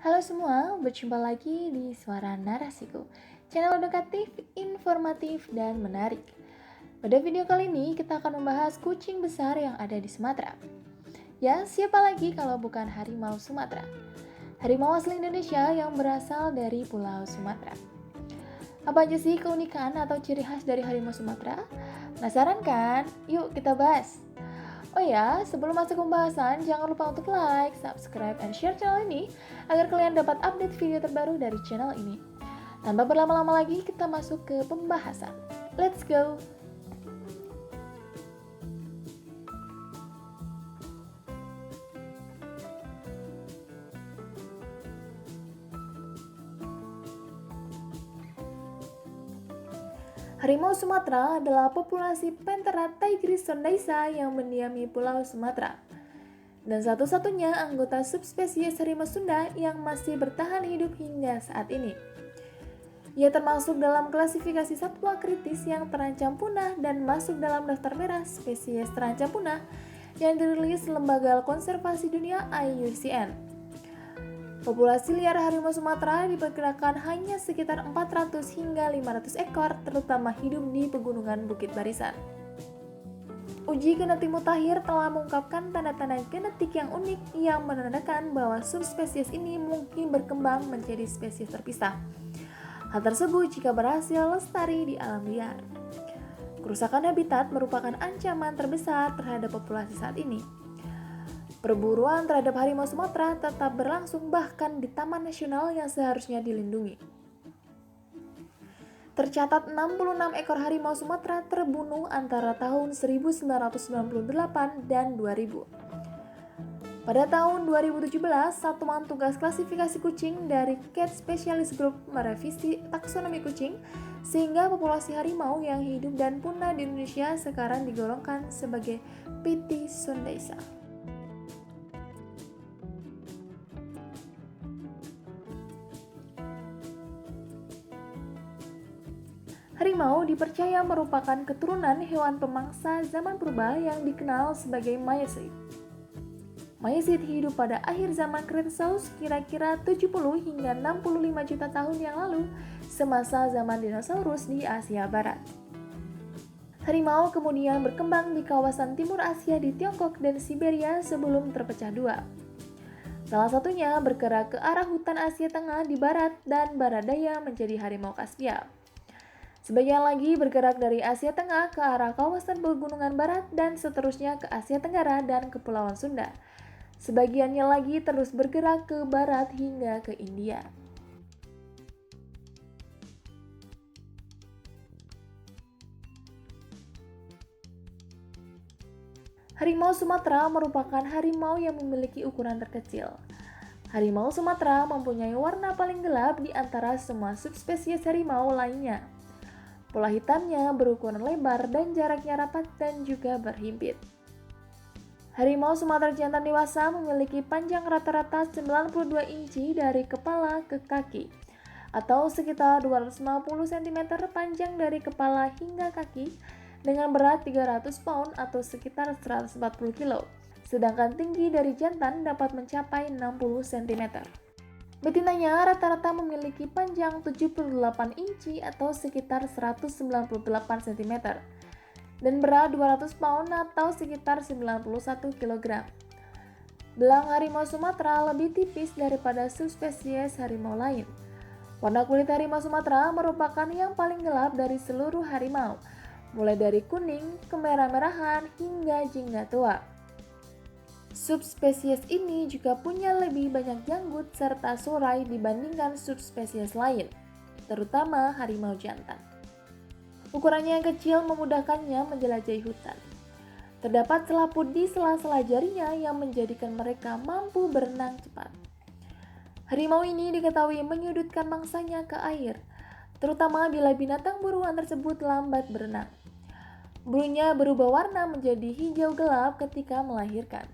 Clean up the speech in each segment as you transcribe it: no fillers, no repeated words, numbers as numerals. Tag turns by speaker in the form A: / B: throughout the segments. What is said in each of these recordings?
A: Halo semua, berjumpa lagi di Suara Narasiku, channel edukatif, informatif, dan menarik. Pada video kali ini kita akan membahas kucing besar yang ada di Sumatera. Ya, siapa lagi kalau bukan harimau Sumatera? Harimau asli Indonesia yang berasal dari Pulau Sumatera. Apa aja sih keunikan atau ciri khas dari harimau Sumatera? Penasaran kan? Yuk kita bahas. Oh ya, sebelum masuk pembahasan, jangan lupa untuk like, subscribe, and share channel ini agar kalian dapat update video terbaru dari channel ini. Tanpa berlama-lama lagi, kita masuk ke pembahasan. Let's go! Harimau Sumatera adalah populasi Panthera tigris sondaisa yang mendiami Pulau Sumatera, dan satu-satunya anggota subspesies harimau Sunda yang masih bertahan hidup hingga saat ini. Ia termasuk dalam klasifikasi satwa kritis yang terancam punah dan masuk dalam daftar merah spesies terancam punah yang dirilis Lembaga Konservasi Dunia IUCN. Populasi liar harimau Sumatera diperkirakan hanya sekitar 400 hingga 500 ekor, terutama hidup di pegunungan Bukit Barisan. Uji genetik mutakhir telah mengungkapkan tanda-tanda genetik yang unik yang menandakan bahwa subspesies ini mungkin berkembang menjadi spesies terpisah. Hal tersebut jika berhasil lestari di alam liar. Kerusakan habitat merupakan ancaman terbesar terhadap populasi saat ini. Perburuan terhadap harimau Sumatera tetap berlangsung bahkan di taman nasional yang seharusnya dilindungi. Tercatat 66 ekor harimau Sumatera terbunuh antara tahun 1998 dan 2000. Pada tahun 2017, Satuan Tugas Klasifikasi Kucing dari Cat Specialist Group merevisi taksonomi kucing sehingga populasi harimau yang hidup dan punah di Indonesia sekarang digolongkan sebagai Pithi sondaisa. Harimau dipercaya merupakan keturunan hewan pemangsa zaman purba yang dikenal sebagai Maiasid. Maiasid hidup pada akhir zaman Cretaceous kira-kira 70 hingga 65 juta tahun yang lalu, semasa zaman dinosaurus di Asia Barat. Harimau kemudian berkembang di kawasan timur Asia di Tiongkok dan Siberia sebelum terpecah dua. Salah satunya bergerak ke arah hutan Asia Tengah di barat dan barat daya menjadi harimau Kaspia. Sebagian lagi bergerak dari Asia Tengah ke arah kawasan pegunungan barat dan seterusnya ke Asia Tenggara dan Kepulauan Sunda. Sebagiannya lagi terus bergerak ke barat hingga ke India. Harimau Sumatera merupakan harimau yang memiliki ukuran terkecil. Harimau Sumatera mempunyai warna paling gelap di antara semua subspesies harimau lainnya. Pola hitamnya berukuran lebar dan jaraknya rapat dan juga berhimpit. Harimau Sumatera jantan dewasa memiliki panjang rata-rata 92 inci dari kepala ke kaki, atau sekitar 250 cm panjang dari kepala hingga kaki, dengan berat 300 pound atau sekitar 140 kg. Sedangkan tinggi dari jantan dapat mencapai 60 cm. Betinanya rata-rata memiliki panjang 78 inci atau sekitar 198 cm dan berat 200 pound atau sekitar 91 kg. Belang harimau Sumatera lebih tipis daripada subspesies harimau lain. Warna kulit harimau Sumatera merupakan yang paling gelap dari seluruh harimau, mulai dari kuning, kemerah-merahan, hingga jingga tua. Subspesies ini juga punya lebih banyak janggut serta sorai dibandingkan subspesies lain, terutama harimau jantan. Ukurannya yang kecil memudahkannya menjelajahi hutan. Terdapat selaput di sela-sela jarinya yang menjadikan mereka mampu berenang cepat. Harimau ini diketahui menyudutkan mangsanya ke air, terutama bila binatang buruan tersebut lambat berenang. Bulunya berubah warna menjadi hijau gelap ketika melahirkan.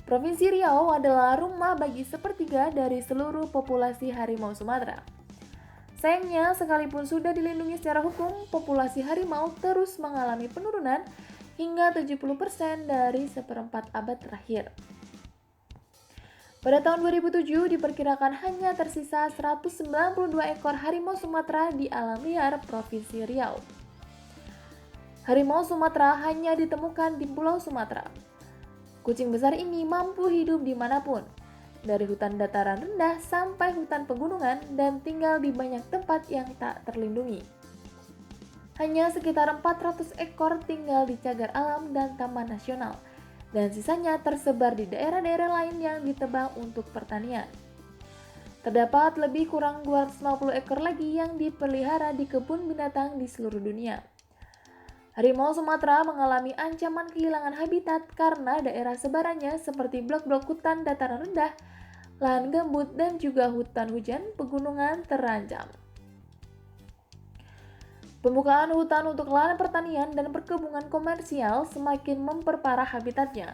A: Provinsi Riau adalah rumah bagi sepertiga dari seluruh populasi harimau Sumatera. Sayangnya, sekalipun sudah dilindungi secara hukum, populasi harimau terus mengalami penurunan hingga 70% dari seperempat abad terakhir. Pada tahun 2007 diperkirakan hanya tersisa 192 ekor harimau Sumatera di alam liar Provinsi Riau. Harimau Sumatera hanya ditemukan di Pulau Sumatera. Kucing besar ini mampu hidup dimanapun, dari hutan dataran rendah sampai hutan pegunungan dan tinggal di banyak tempat yang tak terlindungi. Hanya sekitar 400 ekor tinggal di cagar alam dan taman nasional, dan sisanya tersebar di daerah-daerah lain yang ditebang untuk pertanian. Terdapat lebih kurang 250 ekor lagi yang dipelihara di kebun binatang di seluruh dunia. Harimau Sumatera mengalami ancaman kehilangan habitat karena daerah sebarannya seperti blok-blok hutan dataran rendah, lahan gambut, dan juga hutan hujan pegunungan terancam. Pembukaan hutan untuk lahan pertanian dan perkebunan komersial semakin memperparah habitatnya,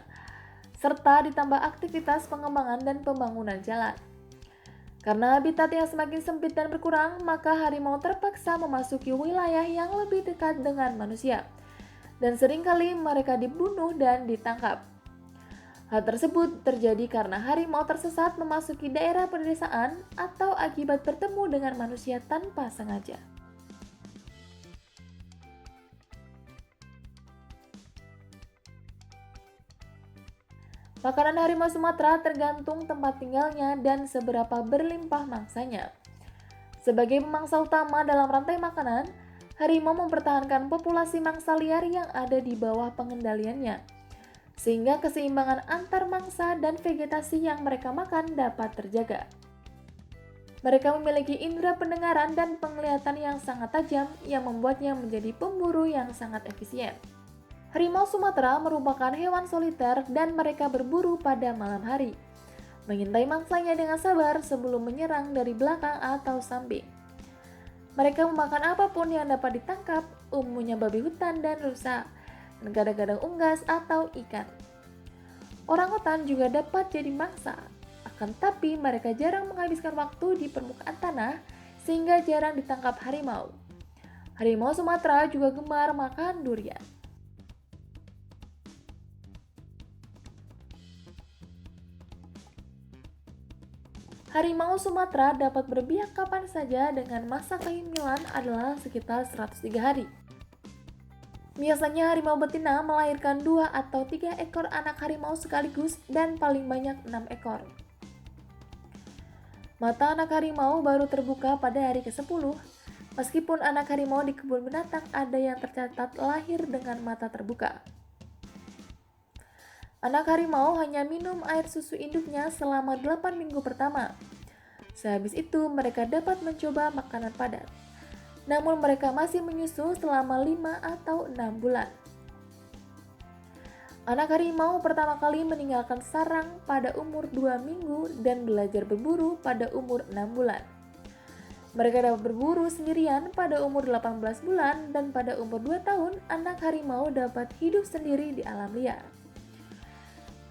A: serta ditambah aktivitas pengembangan dan pembangunan jalan. Karena habitat yang semakin sempit dan berkurang, maka harimau terpaksa memasuki wilayah yang lebih dekat dengan manusia, dan seringkali mereka dibunuh dan ditangkap. Hal tersebut terjadi karena harimau tersesat memasuki daerah pedesaan atau akibat bertemu dengan manusia tanpa sengaja. Makanan harimau Sumatera tergantung tempat tinggalnya dan seberapa berlimpah mangsanya. Sebagai pemangsa utama dalam rantai makanan, harimau mempertahankan populasi mangsa liar yang ada di bawah pengendaliannya, sehingga keseimbangan antar mangsa dan vegetasi yang mereka makan dapat terjaga. Mereka memiliki indera pendengaran dan penglihatan yang sangat tajam yang membuatnya menjadi pemburu yang sangat efisien. Harimau Sumatera merupakan hewan soliter dan mereka berburu pada malam hari, mengintai mangsanya dengan sabar sebelum menyerang dari belakang atau samping. Mereka memakan apapun yang dapat ditangkap, umumnya babi hutan dan rusa, dan kadang-kadang unggas atau ikan. Orangutan juga dapat jadi mangsa, akan tapi mereka jarang menghabiskan waktu di permukaan tanah sehingga jarang ditangkap harimau. Harimau Sumatera juga gemar makan durian. Harimau Sumatera dapat berbiak kapan saja dengan masa kehamilan adalah sekitar 103 hari. Biasanya harimau betina melahirkan 2 atau 3 ekor anak harimau sekaligus dan paling banyak 6 ekor. Mata anak harimau baru terbuka pada hari ke-10, meskipun anak harimau di kebun binatang ada yang tercatat lahir dengan mata terbuka. Anak harimau hanya minum air susu induknya selama 8 minggu pertama. Sehabis itu mereka dapat mencoba makanan padat. Namun mereka masih menyusu selama 5 atau 6 bulan. Anak harimau pertama kali meninggalkan sarang pada umur 2 minggu dan belajar berburu pada umur 6 bulan. Mereka dapat berburu sendirian pada umur 18 bulan dan pada umur 2 tahun anak harimau dapat hidup sendiri di alam liar.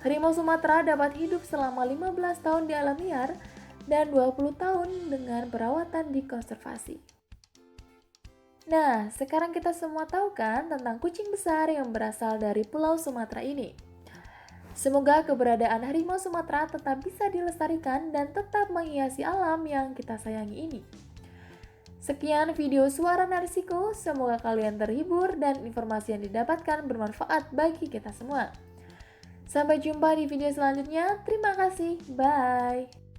A: Harimau Sumatera dapat hidup selama 15 tahun di alam liar dan 20 tahun dengan perawatan di konservasi. Nah, sekarang kita semua tahu kan tentang kucing besar yang berasal dari Pulau Sumatera ini. Semoga keberadaan harimau Sumatera tetap bisa dilestarikan dan tetap menghiasi alam yang kita sayangi ini. Sekian video Suara Narsiku, semoga kalian terhibur dan informasi yang didapatkan bermanfaat bagi kita semua. Sampai jumpa di video selanjutnya. Terima kasih. Bye.